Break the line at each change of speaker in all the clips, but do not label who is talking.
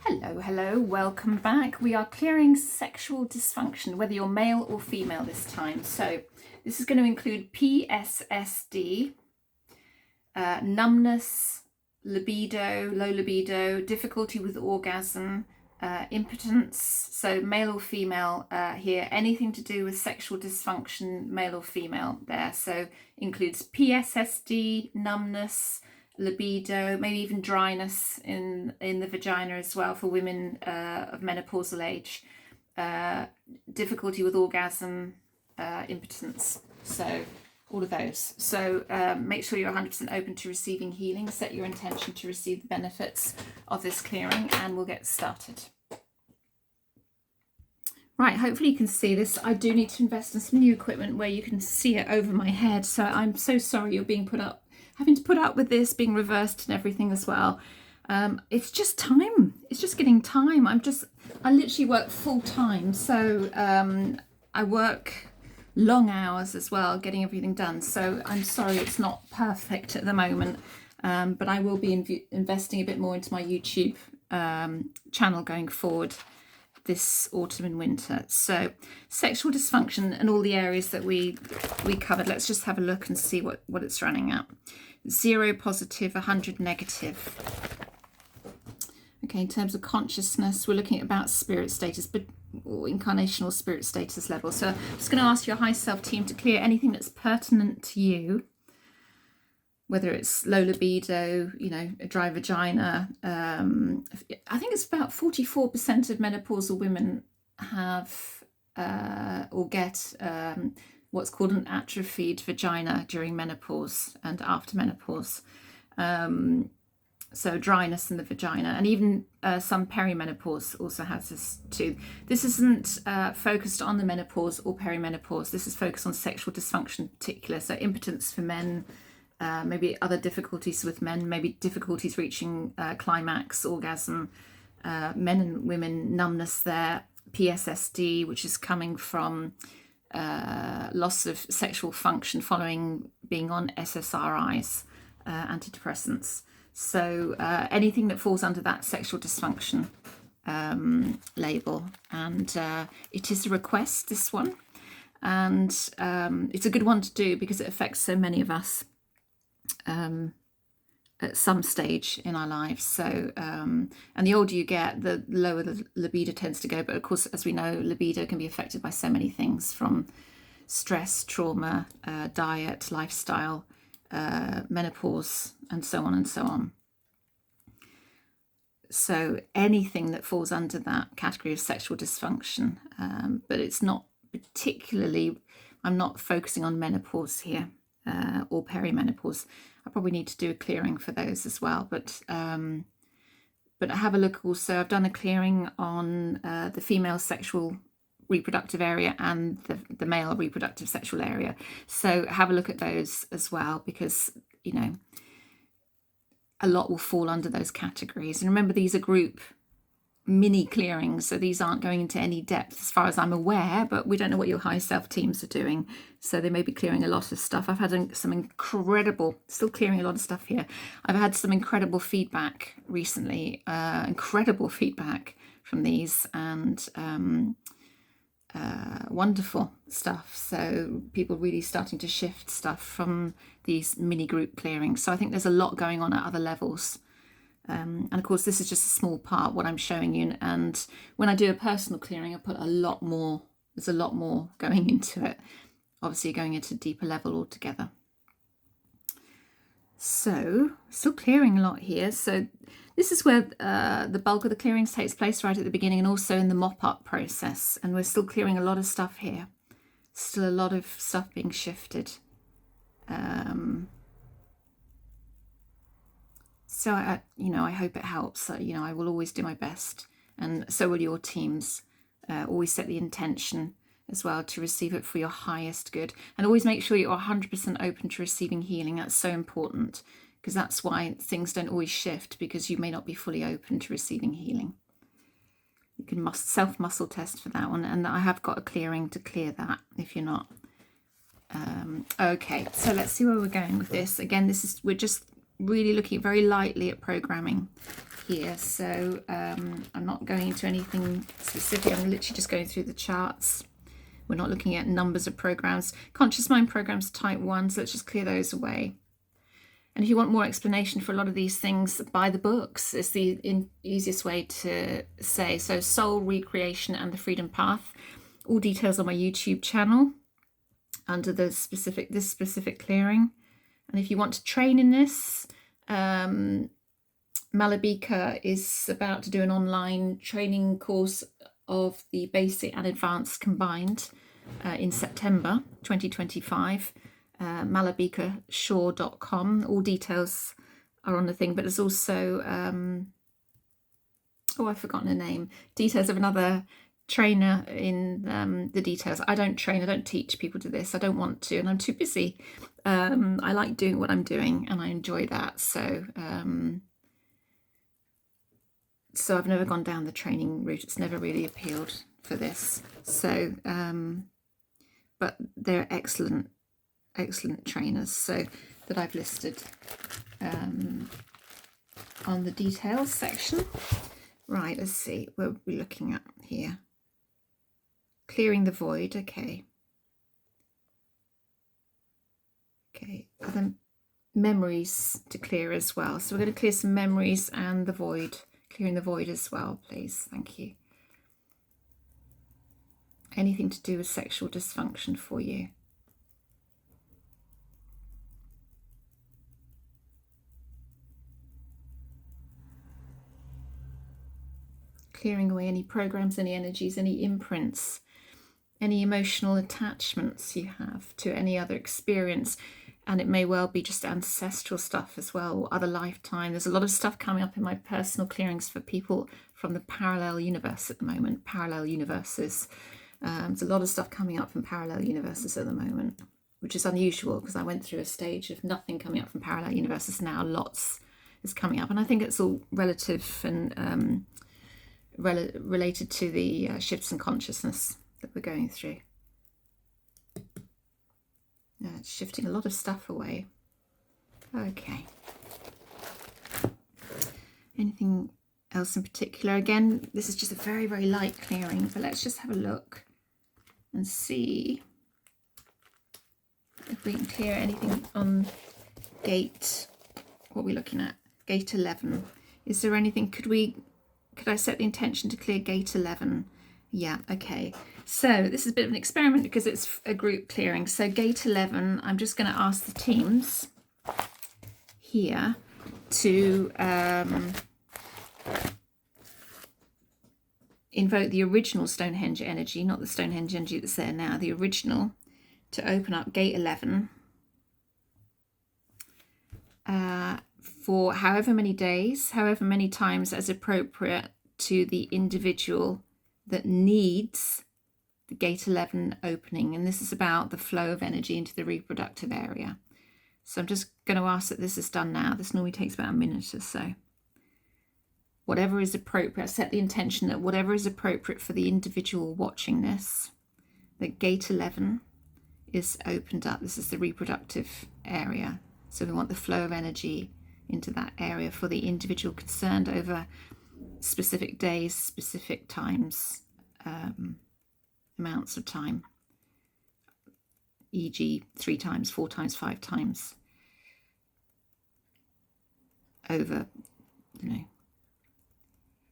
Hello, welcome back. We are clearing sexual dysfunction, whether you're male or female this time. So this is going to include PTSD, numbness, libido, low libido, difficulty with orgasm, impotence, so male or female here, anything to do with sexual dysfunction, male or female there. So includes PTSD, numbness, libido, maybe even dryness in the vagina as well for women of menopausal age, difficulty with orgasm, impotence, so all of those. So make sure you're 100% open to receiving healing, set your intention to receive the benefits of this clearing, and we'll get started. Right, hopefully you can see this. I do need to invest in some new equipment where you can see it over my head, so I'm so sorry you're being having to put up with this being reversed and everything as well. It's just time. It's just getting time. I literally work full time. So I work long hours as well, getting everything done. So I'm sorry it's not perfect at the moment. But I will be investing a bit more into my YouTube channel going forward this autumn and winter. So sexual dysfunction and all the areas that we covered. Let's just have a look and see what it's running at. 0 positive, 100 negative. Okay, in terms of consciousness, we're looking at about spirit status, but incarnational spirit status level. So I'm just going to ask your high self team to clear anything that's pertinent to you, whether it's low libido, a dry vagina. I think it's about 44% of menopausal women have or get what's called an atrophied vagina during menopause and after menopause. So dryness in the vagina, and even some perimenopause also has this too. This isn't focused on the menopause or perimenopause. This is focused on sexual dysfunction in particular. So impotence for men, maybe other difficulties with men, maybe difficulties reaching climax, orgasm, men and women, numbness there, PTSD, which is coming from loss of sexual function following being on SSRIs, antidepressants. So anything that falls under that sexual dysfunction label. And it is a request, this one. And it's a good one to do because it affects so many of us at some stage in our lives. So and the older you get, the lower the libido tends to go, but of course, as we know, libido can be affected by so many things, from stress, trauma, diet, lifestyle, menopause, and so on and so on. So anything that falls under that category of sexual dysfunction, but it's not particularly, I'm not focusing on menopause here or perimenopause. I probably need to do a clearing for those as well, but have a look also. I've done a clearing on the female sexual reproductive area and the male reproductive sexual area. So have a look at those as well, because a lot will fall under those categories. And remember, these are group mini clearings, so these aren't going into any depth as far as I'm aware, but we don't know what your high self teams are doing, so they may be clearing a lot of stuff. I've had some incredible, still clearing a lot of stuff here. I've had some incredible feedback recently, incredible feedback from these, and wonderful stuff. So people really starting to shift stuff from these mini group clearings. So I think there's a lot going on at other levels. And of course, this is just a small part, what I'm showing you. And when I do a personal clearing, I put a lot more, there's a lot more going into it. Obviously going into a deeper level altogether. So still clearing a lot here. So this is where the bulk of the clearings takes place, right at the beginning, and also in the mop-up process. And we're still clearing a lot of stuff here. Still a lot of stuff being shifted. So I hope it helps. I will always do my best, and so will your teams. Always set the intention as well to receive it for your highest good, and always make sure you're 100% open to receiving healing. That's so important, because that's why things don't always shift, because you may not be fully open to receiving healing. You can self-muscle test for that one, and I have got a clearing to clear that if you're not. Okay, so let's see where we're going with this. Again, we're just really looking very lightly at programming here, so I'm not going into anything specific. I'm literally just going through the charts. We're not looking at numbers of programs. Conscious mind programs type 1, so let's just clear those away. And if you want more explanation for a lot of these things, buy the books. It's the easiest way to say. So Soul Recreation and the Freedom Path. All details on my YouTube channel under this specific clearing. And if you want to train in this, Malabika is about to do an online training course of the basic and advanced combined in September 2025. malabikashore.com. All details are on the thing, but there's also I've forgotten her name. Details of another trainer in the details. I don't train, I don't teach people to this. I don't want to, and I'm too busy. I like doing what I'm doing, and I enjoy that. So I've never gone down the training route. It's never really appealed for this. So, but they're excellent trainers, so that I've listed on the details section. Right, let's see what we're looking at here. Clearing the void. Okay, other memories to clear as well. So we're going to clear some memories and the void, clearing the void as well, please. Thank you. Anything to do with sexual dysfunction for you. Clearing away any programs, any energies, any imprints, any emotional attachments you have to any other experience. And it may well be just ancestral stuff as well, or other lifetime. There's a lot of stuff coming up in my personal clearings for people from the parallel universe at the moment, parallel universes. There's a lot of stuff coming up from parallel universes at the moment, which is unusual because I went through a stage of nothing coming up from parallel universes. Now lots is coming up, and I think it's all relative and related to the shifts in consciousness that we're going through. It's shifting a lot of stuff away. Okay. Anything else in particular? Again, this is just a very, very light clearing, but let's just have a look and see if we can clear anything on gate. What are we looking at? Gate 11. Is there anything? Could I set the intention to clear gate 11? Yeah, okay. So this is a bit of an experiment because it's a group clearing. So gate 11, I'm just going to ask the teams here to invoke the original Stonehenge energy, not the Stonehenge energy that's there now, the original, to open up gate 11 for however many days, however many times as appropriate to the individual that needs the gate 11 opening. And this is about the flow of energy into the reproductive area. So I'm just going to ask that this is done now. This normally takes about a minute or so. Whatever is appropriate, set the intention that whatever is appropriate for the individual watching this, that gate 11 is opened up. This is the reproductive area. So we want the flow of energy into that area for the individual concerned over specific days, specific times, amounts of time, e.g. 3 times, 4 times, 5 times over,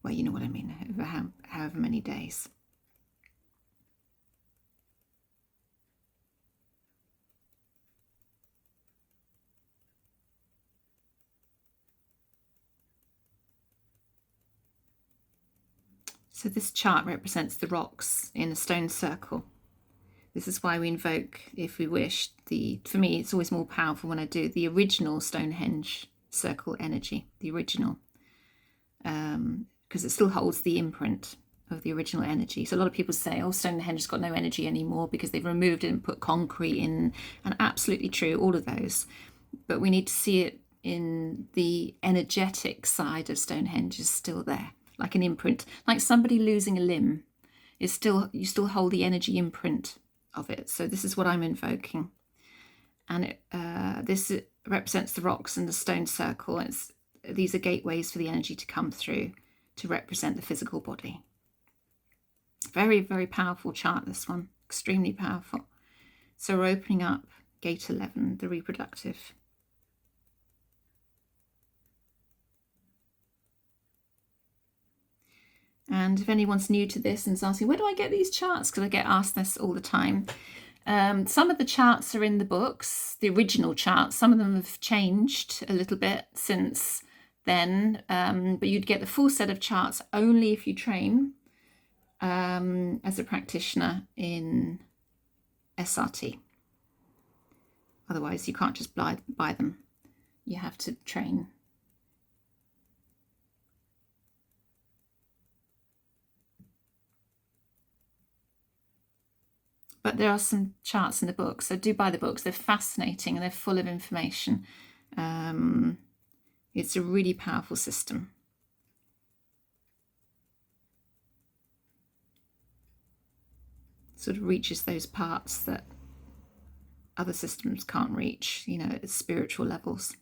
well, you know what I mean, over however many days. So this chart represents the rocks in a stone circle. This is why we invoke, if we wish, for me, it's always more powerful when I do the original Stonehenge circle energy, the original, because it still holds the imprint of the original energy. So a lot of people say, oh, Stonehenge has got no energy anymore because they've removed it and put concrete in, and absolutely true, all of those. But we need to see it in the energetic side of Stonehenge is still there. Like an imprint, like somebody losing a limb, you still hold the energy imprint of it. So this is what I'm invoking, and this represents the rocks and the stone circle. It's these are gateways for the energy to come through to represent the physical body. Very, very powerful chart, this one. Extremely powerful. So we're opening up gate 11, the reproductive. And if anyone's new to this and is asking, where do I get these charts? Because I get asked this all the time. Some of the charts are in the books, the original charts. Some of them have changed a little bit since then, but you'd get the full set of charts only if you train as a practitioner in SRT. Otherwise, you can't just buy them. You have to train. But there are some charts in the books, so do buy the books. They're fascinating and they're full of information. It's a really powerful system. Sort of reaches those parts that other systems can't reach, you know, at spiritual levels.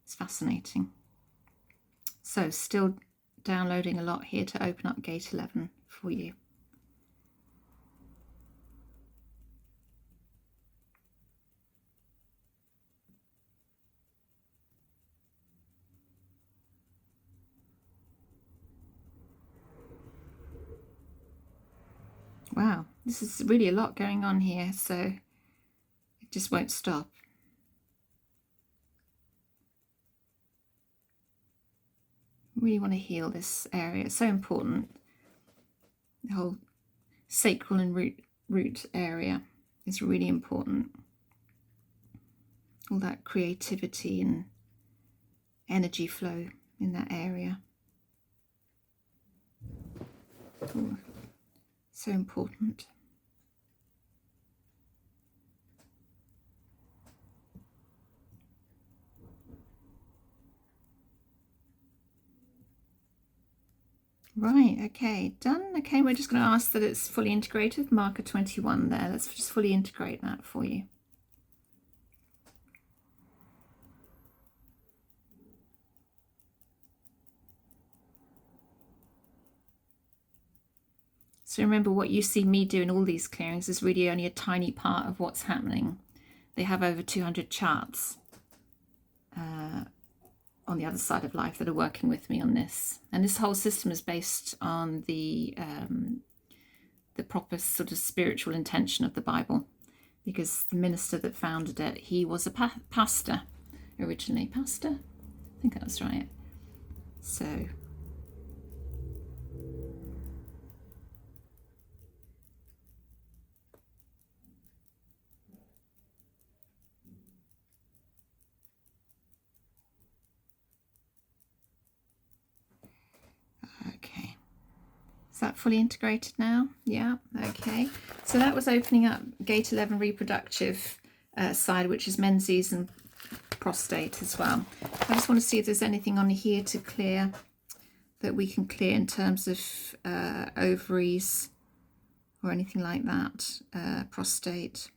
It's fascinating. So still downloading a lot here to open up gate 11 for you. Wow, this is really a lot going on here, so it just won't stop. Really want to heal this area. It's so important. The whole sacral and root area is really important. All that creativity and energy flow in that area. Ooh. So important. Right, okay, done. Okay, we're just going to ask that it's fully integrated. Marker 21 there. Let's just fully integrate that for you. So remember, what you see me doing all these clearings is really only a tiny part of what's happening. They have over 200 charts on the other side of life that are working with me on this. And this whole system is based on the proper sort of spiritual intention of the Bible, because the minister that founded it, he was a pastor originally. Pastor? I think that's right. So... Okay, is that fully integrated now? Yeah, okay. So that was opening up gate 11 reproductive side, which is menses and prostate as well. I just want to see if there's anything on here to clear that we can clear in terms of ovaries or anything like that. Prostate.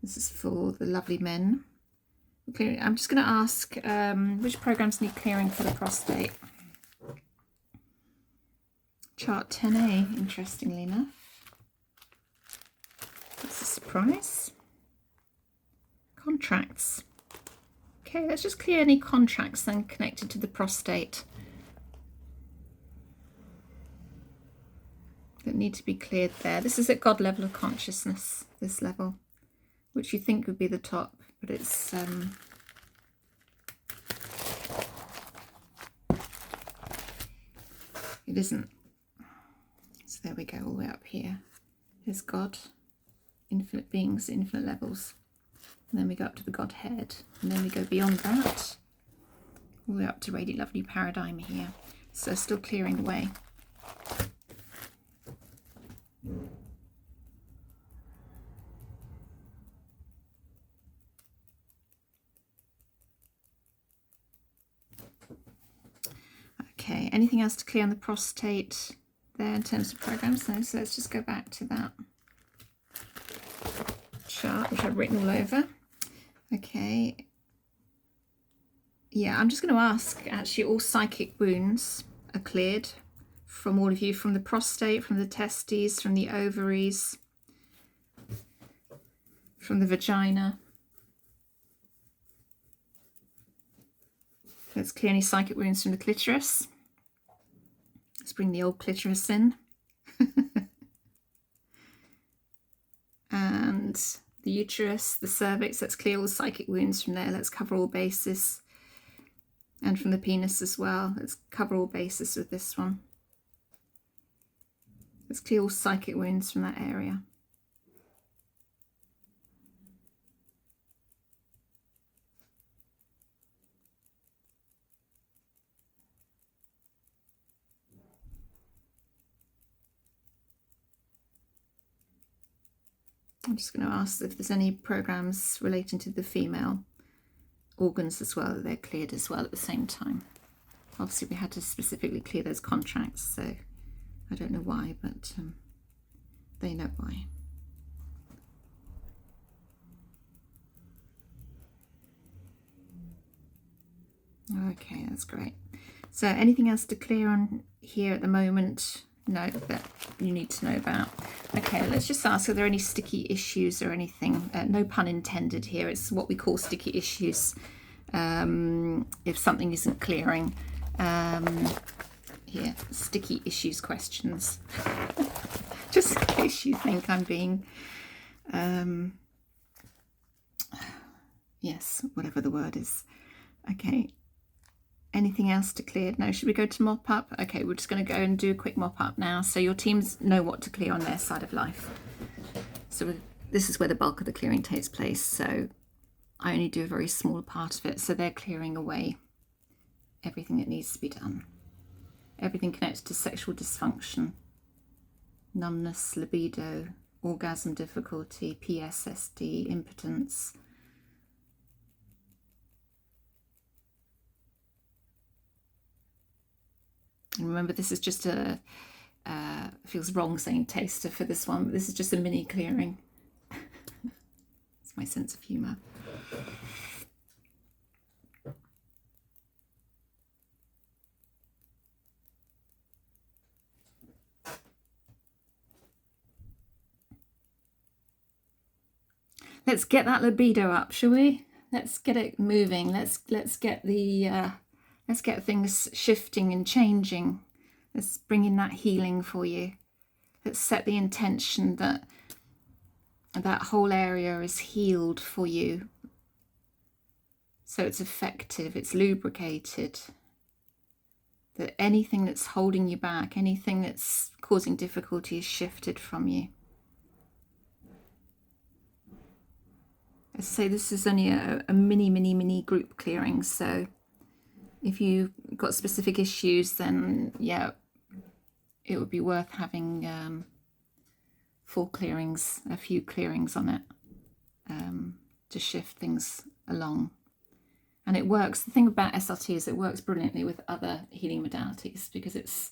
This is for the lovely men. I'm just going to ask which programs need clearing for the prostate. Chart 10A, interestingly enough. That's a surprise. Contracts. Okay, let's just clear any contracts then connected to the prostate that need to be cleared there. This is at God level of consciousness, this level, which you think would be the top. But it's it isn't. So there we go, all the way up here. There's God, infinite beings, infinite levels. And then we go up to the Godhead. And then we go beyond that, all the way up to Radiant Lovely Paradigm here. So still clearing the way. Okay, anything else to clear on the prostate there in terms of programs? No, so let's just go back to that chart, which I've written all over. Okay, Yeah, I'm just going to ask, actually, all psychic wounds are cleared from all of you, from the prostate, from the testes, from the ovaries, from the vagina. Let's clear any psychic wounds from the clitoris. Let's bring the old clitoris in. And the uterus, the cervix, let's clear all the psychic wounds from there. Let's cover all bases. And from the penis as well. Let's cover all bases with this one. Let's clear all psychic wounds from that area. I'm just going to ask if there's any programs relating to the female organs as well, that they're cleared as well at the same time. Obviously we had to specifically clear those contracts, so I don't know why, but they know why. Okay, that's great. So anything else to clear on here at the moment? No, that you need to know about. Okay, let's just ask, are there any sticky issues or anything? No pun intended here. It's what we call sticky issues. If something isn't clearing. Here, sticky issues questions. Just in case you think I'm being, yes, whatever the word is. Okay. Anything else to clear? No. Should we go to mop up? Okay, we're just going to go and do a quick mop up now. So your teams know what to clear on their side of life. So this is where the bulk of the clearing takes place. So I only do a very small part of it. So they're clearing away everything that needs to be done. Everything connected to sexual dysfunction, numbness, libido, orgasm difficulty, PTSD, impotence. And remember, this is just a, feels wrong saying taster for this one, but this is just a mini clearing. It's my sense of humour. Let's get that libido up, shall we? Let's get it moving. Let's get the let's get things shifting and changing. Let's bring in that healing for you. Let's set the intention that that whole area is healed for you. So it's effective, it's lubricated. That anything that's holding you back, anything that's causing difficulty is shifted from you. As I say, this is only a mini group clearing, so if you've got specific issues, then yeah, it would be worth having full clearings, a few clearings on it, to shift things along. And it works. The thing about SRT is it works brilliantly with other healing modalities because it's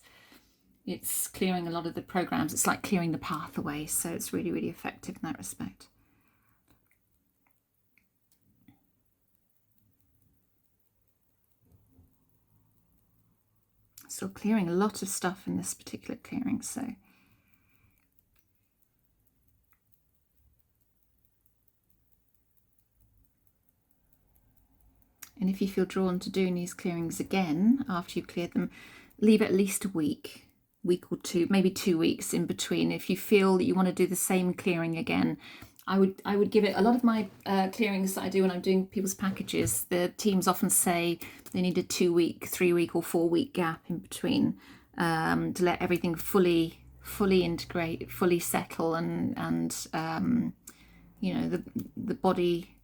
clearing a lot of the programs. It's like clearing the path away, so it's really, really effective in that respect. Still clearing a lot of stuff in this particular clearing, so and if you feel drawn to doing these clearings again after you've cleared them, leave at least a week or two, maybe 2 weeks in between. If you feel that you want to do the same clearing again, I would give it. A lot of my clearings that I do when I'm doing people's packages, the teams often say they need a 2 week, 3 week or 4 week gap in between to let everything fully integrate, fully settle, and you know, the body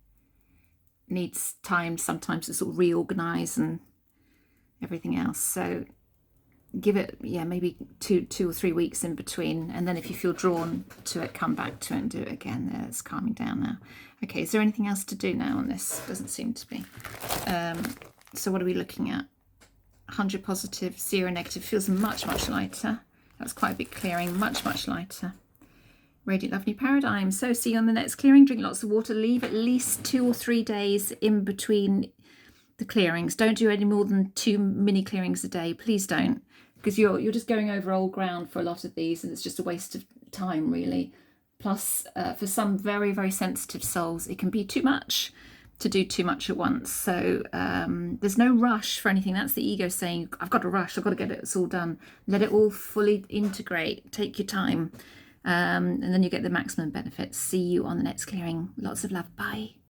needs time sometimes to sort of reorganize and everything else. So give it, yeah, maybe two or 3 weeks in between, and then if you feel drawn to it, come back to it and do it again. There, it's calming down now. Okay, is there anything else to do now on this? Doesn't seem to be. So what are we looking at? 100 positive, 0 negative. Feels much lighter. That was quite a big clearing. Much lighter. Radiant Love New Paradigm. So see you on the next clearing. Drink lots of water. Leave at least 2 or 3 days in between the clearings. Don't do any more than 2 mini clearings a day. Please don't, because you're just going over old ground for a lot of these, and it's just a waste of time, really. Plus, for some very, very sensitive souls, it can be too much to do too much at once. So there's no rush for anything. That's the ego saying, I've got to rush, I've got to get it all done. Let it all fully integrate. Take your time. And then you get the maximum benefits. See you on the next clearing. Lots of love. Bye.